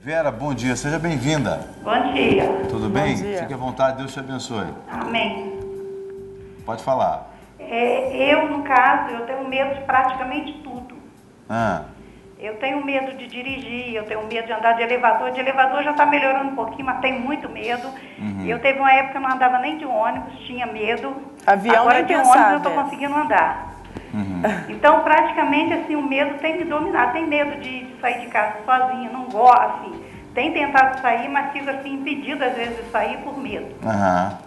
Vera, bom dia, seja bem-vinda. Bom dia. Tudo bem? Bom dia. Fique à vontade, Deus te abençoe. Amém. Pode falar. Eu, no caso, eu tenho medo de praticamente tudo. Ah, Eu tenho medo de dirigir, eu tenho medo de andar de elevador. De elevador já está melhorando um pouquinho, mas tenho muito medo. Eu teve uma época que eu não andava nem de ônibus, tinha medo. Avião Agora nem de pensar, ônibus eu estou Vera. conseguindo andar. Então, praticamente, assim, o medo tem me dominado. Tem medo de sair de casa sozinha, não gosto, assim. Tem tentado sair, mas fico, assim, impedida, às vezes, de sair por medo. aham.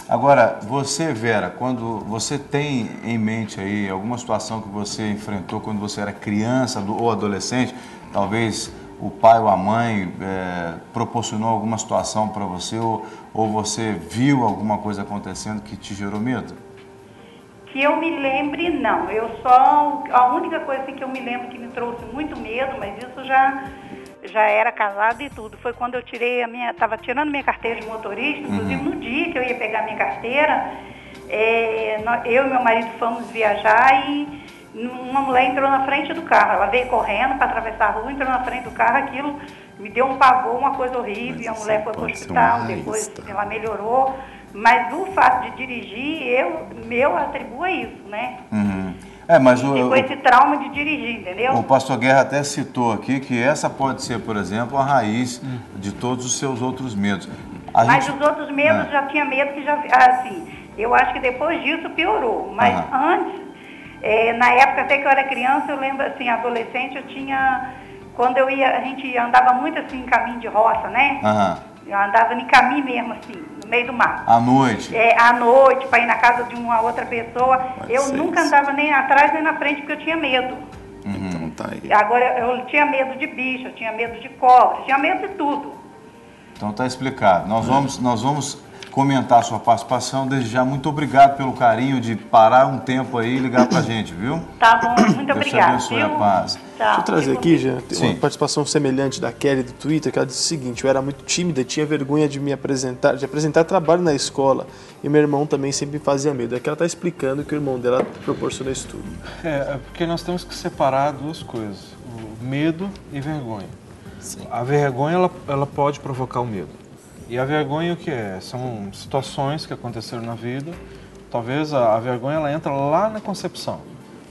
Agora, você, Vera, quando você tem em mente aí alguma situação que você enfrentou quando você era criança ou adolescente, talvez o pai ou a mãe proporcionou alguma situação para você ou você viu alguma coisa acontecendo que te gerou medo? Que eu me lembre, não. A única coisa assim, que eu me lembro que me trouxe muito medo, mas isso já era casada e tudo, foi quando eu estava tirando minha carteira de motorista, inclusive no dia que eu ia pegar minha carteira, eu e meu marido fomos viajar e uma mulher entrou na frente do carro. Ela veio correndo para atravessar a rua, entrou na frente do carro, aquilo me deu um pavor, uma coisa horrível. E a mulher foi para o hospital, depois ela melhorou. Mas o fato de dirigir, eu atribuo a isso, né? Mas Ficou esse trauma de dirigir, entendeu? o pastor Guerra até citou aqui que essa pode ser, por exemplo, a raiz de todos os seus outros medos. Mas os outros medos já tinha medo que assim, eu acho que depois disso piorou. Mas antes, na época até que eu era criança, eu lembro assim, adolescente, a gente andava muito assim em caminho de roça, né? Eu andava em caminho mesmo, assim, no meio do mato. À noite? À noite, para ir na casa de uma outra pessoa. Eu nunca andava nem atrás nem na frente, porque eu tinha medo. Então tá aí. Agora, eu tinha medo de bicho, eu tinha medo de cobra, tinha medo de tudo. Então está explicado. Nós vamos comentar a sua participação. Desde já, muito obrigado pelo carinho de parar um tempo aí e ligar para a gente, viu? Tá bom, muito Deus obrigada. te abençoe, a paz. Deixa eu trazer aqui, já, Sim. uma participação semelhante da Kelly do Twitter, que ela disse o seguinte: eu era muito tímida, tinha vergonha de apresentar trabalho na escola, e meu irmão também sempre fazia medo. É que ela está explicando que o irmão dela proporcionou isso tudo. É porque nós temos que separar duas coisas, o medo e vergonha. Sim. A vergonha, ela pode provocar o medo. E a vergonha o que é? São situações que aconteceram na vida. Talvez a vergonha ela entra lá na concepção,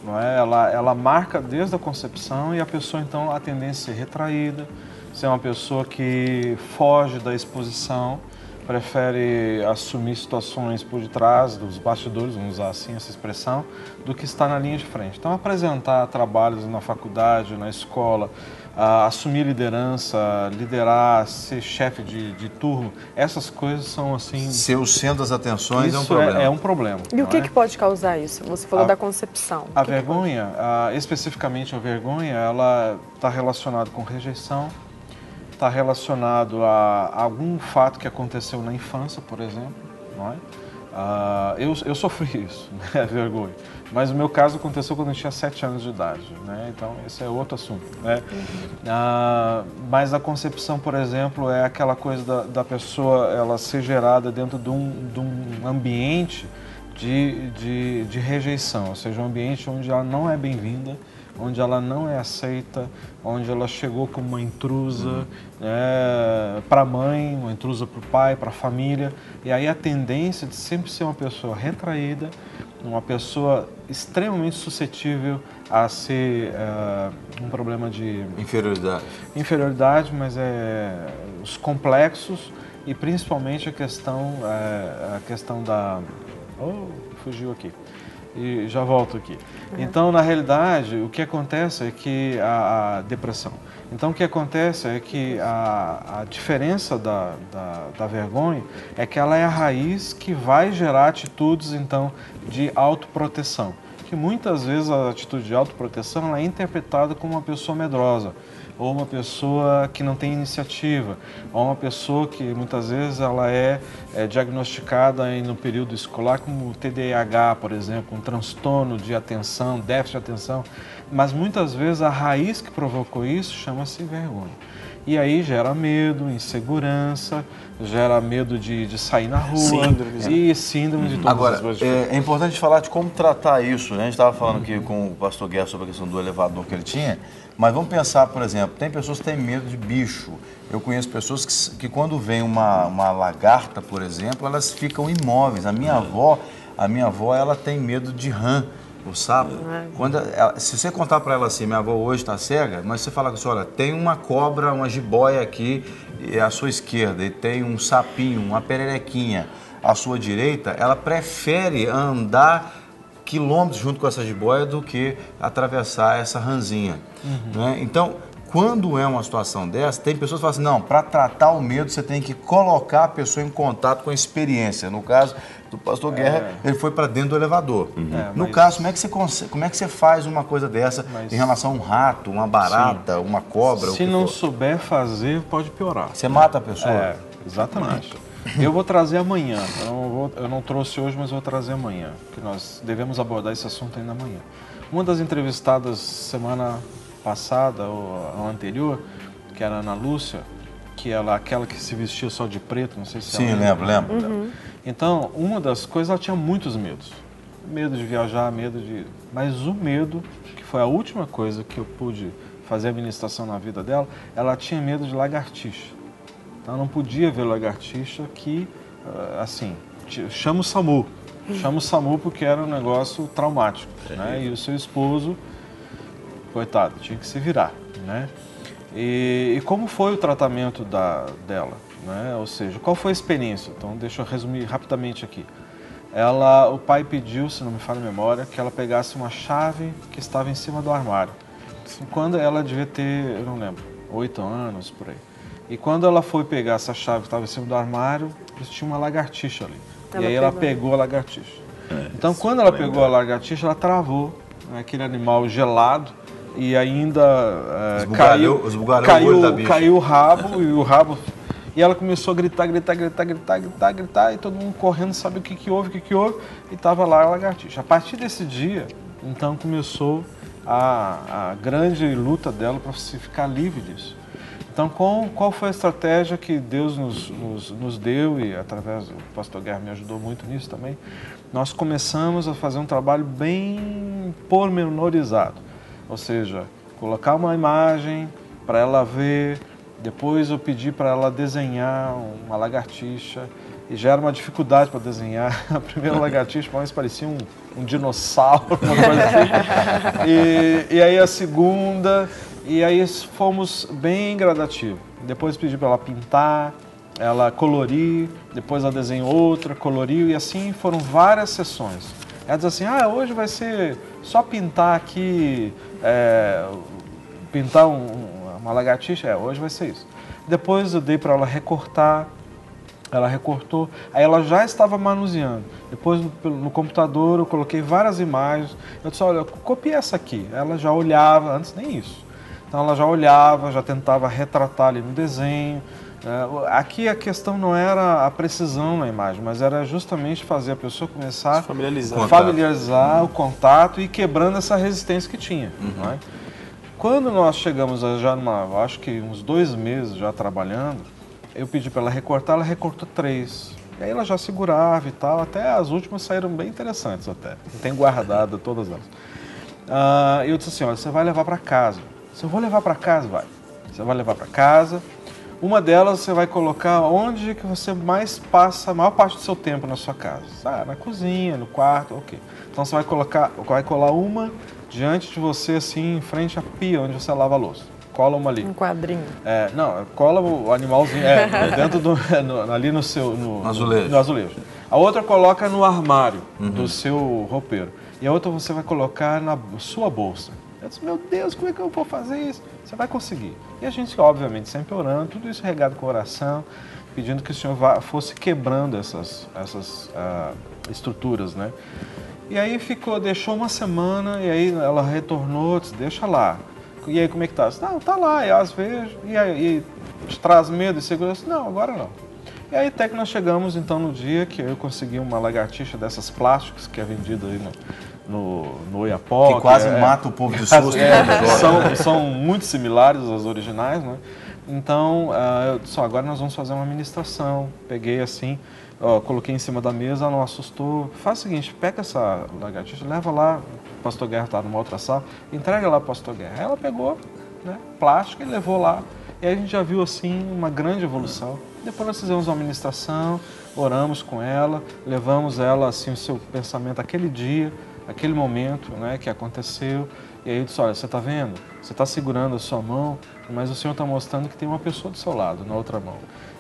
não é? Ela marca desde a concepção e a pessoa então a tendência a ser retraída, ser uma pessoa que foge da exposição, prefere assumir situações por detrás dos bastidores, vamos usar assim essa expressão, do que estar na linha de frente. Então apresentar trabalhos na faculdade, na escola, assumir liderança, liderar, ser chefe de turno, essas coisas são assim... Ser o centro das atenções é um Isso problema. é um problema. E o que pode causar isso? Você falou da concepção. A vergonha, especificamente a vergonha, ela está relacionada com rejeição, está relacionado a algum fato que aconteceu na infância, por exemplo, não é? Eu sofri isso, né, vergonha. Mas o meu caso aconteceu quando eu tinha 7 anos de idade, né? Então esse é outro assunto, né? Mas a concepção, por exemplo, é aquela coisa da pessoa ela ser gerada dentro de um ambiente de rejeição, ou seja, um ambiente onde ela não é bem-vinda, onde ela não é aceita, onde ela chegou como uma intrusa para a mãe, uma intrusa para o pai, para a família. E aí a tendência de sempre ser uma pessoa retraída, uma pessoa extremamente suscetível a ser um problema de... Inferioridade, mas os complexos e principalmente a questão da... fugiu aqui. E já volto aqui. Então, na realidade, o que acontece é que a depressão. Então, o que acontece é que a diferença da vergonha é que ela é a raiz que vai gerar atitudes, então, de autoproteção. Que muitas vezes a atitude de autoproteção ela é interpretada como uma pessoa medrosa, ou uma pessoa que não tem iniciativa, ou uma pessoa que muitas vezes ela é diagnosticada no período escolar como TDAH, por exemplo, um transtorno de atenção, déficit de atenção, mas muitas vezes a raiz que provocou isso chama-se vergonha. E aí gera medo, insegurança, gera medo de sair na rua e síndrome de todas Agora, as coisas. é importante falar de como tratar isso, né? A gente estava falando aqui com o pastor Guerra sobre a questão do elevador que ele tinha, mas vamos pensar, por exemplo, tem pessoas que têm medo de bicho. Eu conheço pessoas que quando vem uma lagarta, por exemplo, elas ficam imóveis. A minha avó, ela tem medo de rã, o sapo. Se você contar para ela assim, minha avó hoje está cega, mas você fala assim, olha, tem uma cobra, uma jiboia aqui à sua esquerda e tem um sapinho, uma pererequinha à sua direita, ela prefere andar quilômetros junto com essa jiboia do que atravessar essa rãzinha. Né? Então, quando é uma situação dessa, tem pessoas que falam assim, não, para tratar o medo você tem que colocar a pessoa em contato com a experiência. No caso do pastor Guerra, ele foi para dentro do elevador. No caso, como é que você faz uma coisa dessa em relação a um rato, uma barata, uma cobra? Se não souber fazer, pode piorar. Você mata a pessoa? Exatamente. Eu vou trazer amanhã, eu não trouxe hoje, mas vou trazer amanhã, que nós devemos abordar esse assunto ainda amanhã. Uma das entrevistadas semana passada ou anterior, que era a Ana Lúcia, que ela aquela que se vestia só de preto, não sei se Sim, lembro. Então, uma das coisas, ela tinha muitos medos. Medo de viajar, mas o medo, que foi a última coisa que eu pude fazer a ministração na vida dela, ela tinha medo de lagartixa. Então, não podia ver lagartixa que, assim, chama o SAMU. Chama o SAMU porque era um negócio traumático, né? E o seu esposo, coitado, tinha que se virar, né? E como foi o tratamento dela, né? Ou seja, qual foi a experiência? Então, deixa eu resumir rapidamente aqui. O pai pediu, se não me falha a memória, que ela pegasse uma chave que estava em cima do armário. E quando ela devia ter, eu não lembro, 8 anos, por aí. E quando ela foi pegar essa chave que estava em cima do armário, tinha uma lagartixa ali. E aí ela pegou a lagartixa. Então, quando ela pegou a lagartixa, ela travou, né, aquele animal gelado e ainda caiu o rabo. E ela começou a gritar, e todo mundo correndo, sabe o que houve, e estava lá a lagartixa. A partir desse dia, então, começou a grande luta dela para se ficar livre disso. Então, qual foi a estratégia que Deus nos deu, e através do pastor Guerra me ajudou muito nisso também, nós começamos a fazer um trabalho bem pormenorizado, ou seja, colocar uma imagem para ela ver, depois eu pedi para ela desenhar uma lagartixa, e já era uma dificuldade para desenhar. A primeira lagartixa mais parecia um dinossauro, uma coisa assim. E aí a segunda, e aí fomos bem gradativos. Depois pedi para ela pintar, ela colorir, depois ela desenhou outra, coloriu, e assim foram várias sessões. Ela diz assim, hoje vai ser só pintar aqui, pintar uma lagartixa, hoje vai ser isso. Depois eu dei para ela recortar, ela recortou, aí ela já estava manuseando. Depois no computador eu coloquei várias imagens, eu disse, olha, copia essa aqui. Ela já olhava, antes nem isso. Então ela já olhava, já tentava retratar ali no desenho. Aqui a questão não era a precisão na imagem, mas era justamente fazer a pessoa começar a familiarizar o contato e quebrando essa resistência que tinha. Não é? Quando nós chegamos já acho que uns 2 meses já trabalhando, eu pedi para ela recortar, ela recortou 3. E aí ela já segurava e tal, até as últimas saíram bem interessantes até. Tem guardado todas elas. Eu disse assim, olha, você vai levar para casa. Se eu vou levar para casa, vai. Você vai levar para casa. Uma delas você vai colocar onde que você mais passa a maior parte do seu tempo na sua casa. Na cozinha, no quarto, ok. Então você vai colar uma diante de você, assim, em frente à pia, onde você lava a louça. Cola uma ali. Um quadrinho. Não, cola o animalzinho, dentro ali no azulejo. No azulejo. A outra coloca no armário do seu roupeiro. E a outra você vai colocar na sua bolsa. Eu disse, meu Deus, como é que eu vou fazer isso? Você vai conseguir. E a gente, obviamente, sempre orando, tudo isso regado com oração, pedindo que o Senhor fosse quebrando essas estruturas, né? E aí deixou uma semana, e aí ela retornou, disse, deixa lá. E aí, como é que tá? Não, tá lá, e às vezes, e aí te traz medo e segurança? Não, agora não. E aí até que nós chegamos, então, no dia que eu consegui uma lagartixa dessas plásticas, que é vendida aí no Oiapoque. Que quase mata o povo de susto. São muito similares às originais, né? Então, eu disse, agora nós vamos fazer uma ministração. Peguei assim, coloquei em cima da mesa, ela não assustou. Faz o seguinte, pega essa lagartixa, leva lá, o pastor Guerra está numa outra sala, entrega lá para o pastor Guerra. Ela pegou, né, plástico e levou lá. E aí a gente já viu assim uma grande evolução. Depois nós fizemos uma ministração, oramos com ela, levamos ela assim o seu pensamento aquele dia, aquele momento, né, que aconteceu. E aí eu disse, olha, você está vendo? Você está segurando a sua mão, mas o Senhor está mostrando que tem uma pessoa do seu lado, na outra mão.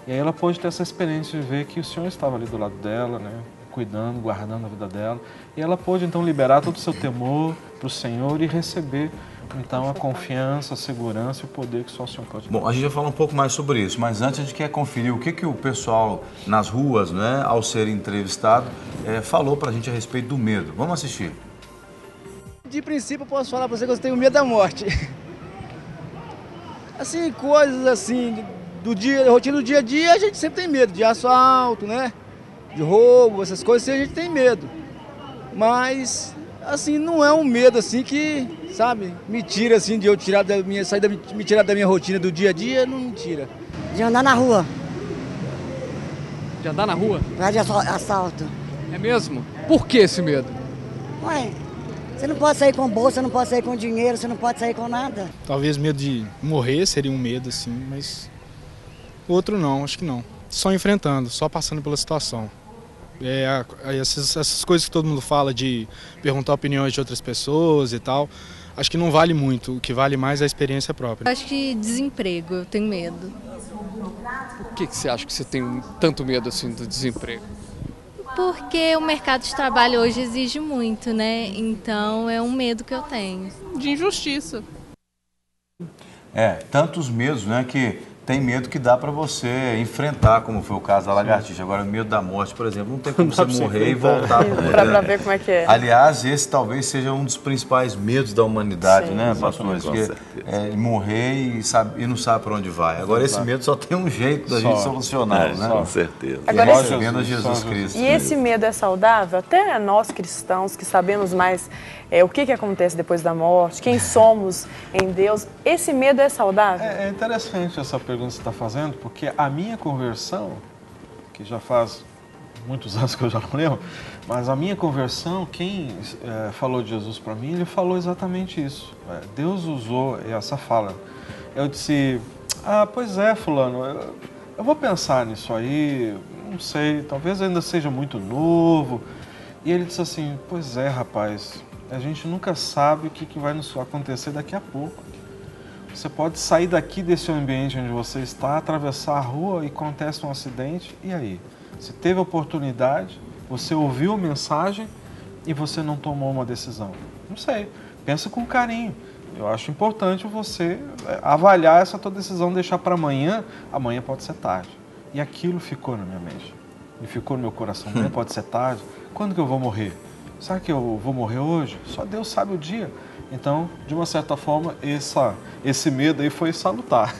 E aí ela pôde ter essa experiência de ver que o Senhor estava ali do lado dela, né, cuidando, guardando a vida dela. E ela pôde então liberar todo o seu temor para o Senhor e receber então a confiança, a segurança e o poder que só o Senhor pode dar. Bom, a gente vai falar um pouco mais sobre isso, mas antes a gente quer conferir o que o pessoal nas ruas, né, ao ser entrevistado, falou para a gente a respeito do medo. Vamos assistir. De princípio, eu posso falar para você que eu tenho medo da morte. Assim, coisas assim, rotina do dia a dia, a gente sempre tem medo de assalto, né? De roubo, essas coisas assim, a gente tem medo. Mas, assim, não é um medo assim que, sabe, me tira assim, de eu tirar da minha, me tirar da minha rotina do dia a dia, não me tira. De andar na rua, De andar na rua? vai de assalto. É mesmo? Por que esse medo? Ué, você não pode sair com bolsa, não pode sair com dinheiro, você não pode sair com nada. Talvez medo de morrer seria um medo, assim, mas outro não, acho que não. Só enfrentando, só passando pela situação. Essas coisas que todo mundo fala de perguntar opiniões de outras pessoas e tal, acho que não vale muito, o que vale mais é a experiência própria. Acho que desemprego, eu tenho medo. Por que você acha que você tem tanto medo assim do desemprego? Porque o mercado de trabalho hoje exige muito, né? Então é um medo que eu tenho. De injustiça. Tantos medos, né, que tem medo que dá para você enfrentar, como foi o caso da lagartixa. Agora, o medo da morte, por exemplo, não tem como você morrer e voltar para ver como é que é. Aliás, esse talvez seja um dos principais medos da humanidade, sim, né, pastores? Que morrer e não sabe para onde vai. Agora, esse medo só tem um jeito da gente solucionar, né? Com certeza. Agora, recebendo Jesus Cristo. E esse medo é saudável? Até nós cristãos que sabemos mais o que acontece depois da morte, quem somos em Deus, esse medo é saudável? É interessante essa pergunta que você está fazendo, porque a minha conversão, que já faz muitos anos que eu já não lembro, mas a minha conversão, quem falou de Jesus para mim, ele falou exatamente isso. Deus usou essa fala. Eu disse, pois é, fulano, eu vou pensar nisso aí, não sei, talvez ainda seja muito novo. E ele disse assim, pois é, rapaz, a gente nunca sabe o que vai nos acontecer daqui a pouco. Você pode sair daqui desse ambiente onde você está, atravessar a rua e acontece um acidente, e aí? Você teve a oportunidade, você ouviu a mensagem e você não tomou uma decisão. Não sei, pensa com carinho. Eu acho importante você avaliar essa tua decisão, deixar para amanhã. Amanhã pode ser tarde. E aquilo ficou na minha mente. E ficou no meu coração. Amanhã pode ser tarde. Quando que eu vou morrer? Será que eu vou morrer hoje? Só Deus sabe o dia. Então, de uma certa forma, esse medo aí foi salutar,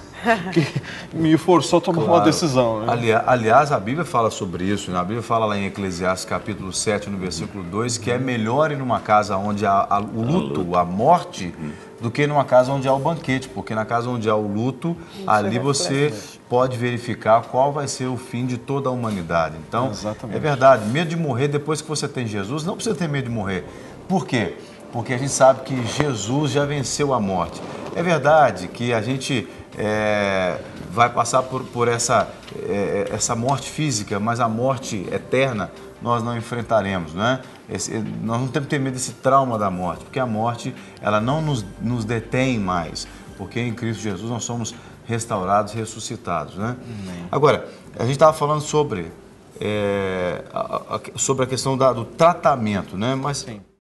que me forçou a tomar uma decisão. Né? Aliás, a Bíblia fala sobre isso, né? A Bíblia fala lá em Eclesiastes capítulo 7, no versículo 2, que é melhor ir numa casa onde há o luto, a morte, do que numa casa onde há o banquete, porque na casa onde há o luto, ali você pode verificar qual vai ser o fim de toda a humanidade. Então, é verdade, medo de morrer depois que você tem Jesus, não precisa ter medo de morrer. Por quê? Porque a gente sabe que Jesus já venceu a morte. É verdade que a gente vai passar por essa morte física, mas a morte eterna nós não enfrentaremos, né? Nós não temos que ter medo desse trauma da morte, porque a morte ela não nos detém mais, porque em Cristo Jesus nós somos restaurados, ressuscitados, né? Agora, a gente estava falando sobre a questão do tratamento, né? Mas